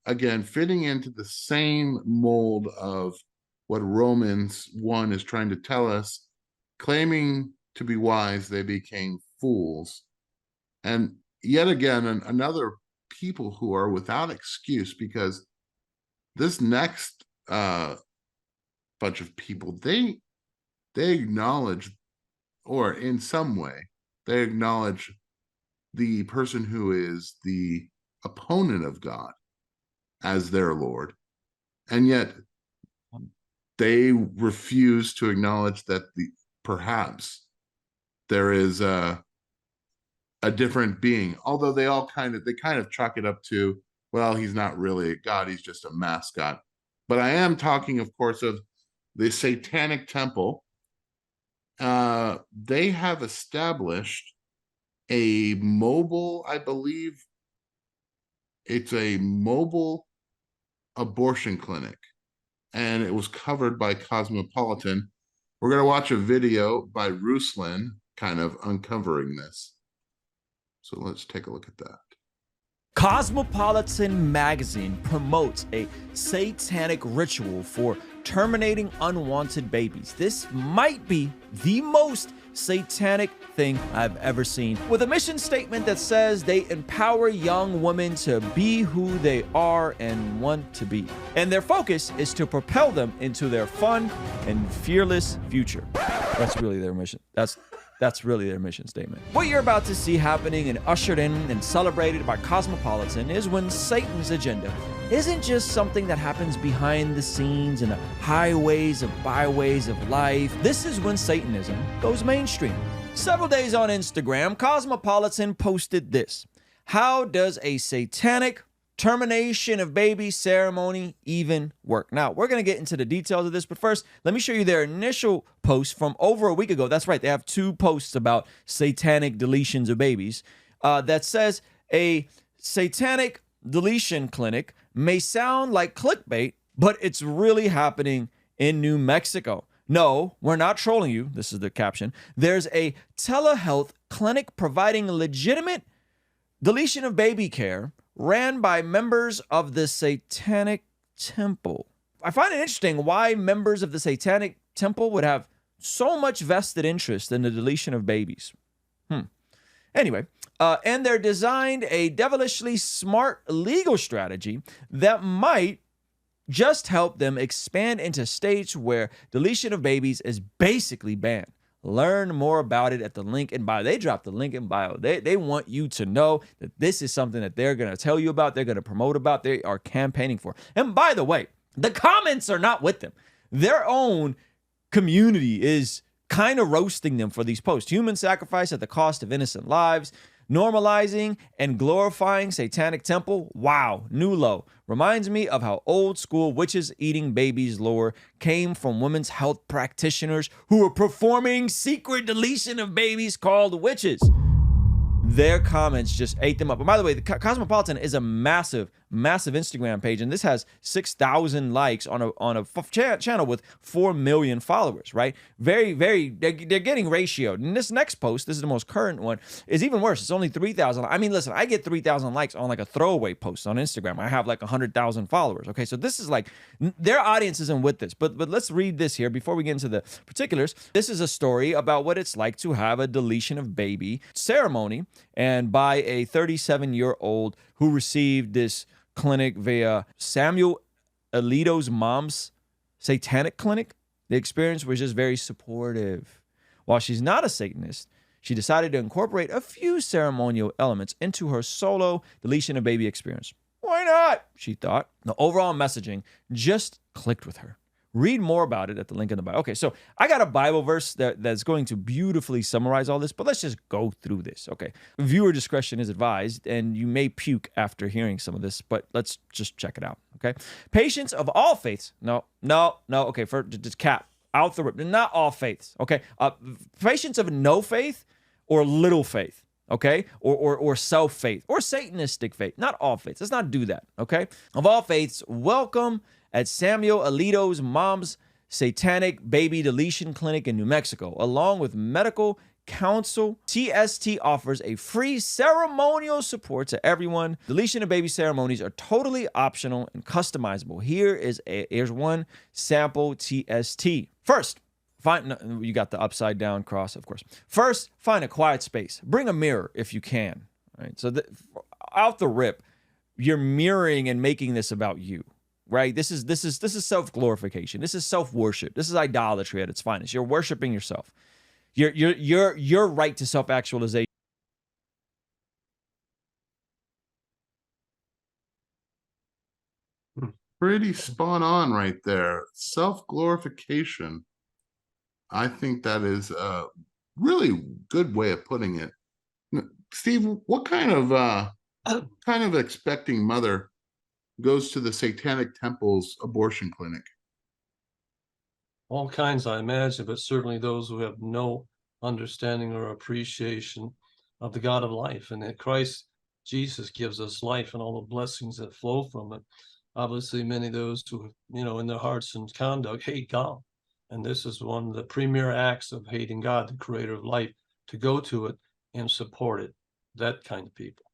again, fitting into the same mold of what Romans 1 is trying to tell us, claiming to be wise, they became fools. And yet again, another people who are without excuse, because this next bunch of people, they acknowledge, or in some way, they acknowledge the person who is the opponent of God as their Lord. And yet they refuse to acknowledge that perhaps there is a different being, although they kind of chalk it up to, well, he's not really a god, he's just a mascot. But I am talking, of course, of the Satanic Temple. They have established a mobile, I believe it's a mobile abortion clinic, and it was covered by Cosmopolitan. We're going to watch a video by Ruslan kind of uncovering this. So let's take a look at that. Cosmopolitan magazine promotes a satanic ritual for terminating unwanted babies. This might be the most satanic thing I've ever seen, with a mission statement that says they empower young women to be who they are and want to be. And their focus is to propel them into their fun and fearless future. That's really their mission. That's really their mission statement. What you're about to see happening and ushered in and celebrated by Cosmopolitan is when Satan's agenda isn't just something that happens behind the scenes in the highways and byways of life. This is when Satanism goes mainstream. Several days on Instagram, Cosmopolitan posted this: how does a satanic termination of baby ceremony even work? Now, we're going to get into the details of this, but first, let me show you their initial post from over a week ago. That's right, they have 2 posts about satanic deletions of babies that says a satanic deletion clinic may sound like clickbait, but it's really happening in New Mexico. No, we're not trolling you. This is the caption. There's a telehealth clinic providing legitimate deletion of baby care ran by members of the Satanic Temple. I find it interesting why members of the Satanic Temple would have so much vested interest in the deletion of babies. Anyway, and they're designed a devilishly smart legal strategy that might just help them expand into states where deletion of babies is basically banned. Learn more about it at the link in bio. They dropped the link in bio. They want you to know that this is something that they're going to tell you about, they're going to promote about, they are campaigning for. And by the way, the comments are not with them. Their own community is kind of roasting them for these posts. Human sacrifice at the cost of innocent lives. Normalizing and glorifying Satanic Temple. Wow, new low. Reminds me of how old school witches eating babies lore came from women's health practitioners who were performing secret deletion of babies called witches. Their comments just ate them up. And by the way, the Cosmopolitan is a massive Instagram page, and this has 6,000 likes on a channel with 4 million followers, right? They're getting ratioed. And this next post, this is the most current one, is even worse. It's only 3,000. I mean, listen, I get 3,000 likes on like a throwaway post on Instagram. I have like 100,000 followers, okay? So this is like, their audience isn't with this. But let's read this here before we get into the particulars. This is a story about what it's like to have a deletion of baby ceremony, and by a 37-year-old who received this clinic via Samuel Alito's mom's satanic clinic. The experience was just very supportive. While she's not a Satanist, she decided to incorporate a few ceremonial elements into her solo deletion of baby experience. Why not? She thought. The overall messaging just clicked with her. Read more about it at the link in the bio. Okay, so I got a Bible verse that's going to beautifully summarize all this, but let's just go through this, okay? Viewer discretion is advised, and you may puke after hearing some of this, but let's just check it out, okay? Patients of all faiths, no, okay, for just cap, out the rip, not all faiths, okay? Patients of no faith or little faith, okay? Or self-faith, or Satanistic faith, not all faiths. Let's not do that, okay? Of all faiths, welcome at Samuel Alito's mom's satanic baby deletion clinic in New Mexico, along with medical counsel. TST offers a free ceremonial support to everyone. Deletion of baby ceremonies are totally optional and customizable. Here's one sample TST. First, you got the upside down cross, of course. First, find a quiet space. Bring a mirror if you can. Right? So out the rip, you're mirroring and making this about you. Right? This is self-glorification. This is self-worship. This is idolatry at its finest. You're worshiping yourself. Your right to self-actualization. Pretty spot on right there. Self-glorification. I think that is a really good way of putting it. Steve, what kind of expecting mother goes to the Satanic Temple's abortion clinic? All kinds, I imagine, but certainly those who have no understanding or appreciation of the God of life, and that Christ Jesus gives us life and all the blessings that flow from it. Obviously, many of those who, in their hearts and conduct hate God. And this is one of the premier acts of hating God, the creator of life, to go to it and support it. That kind of people.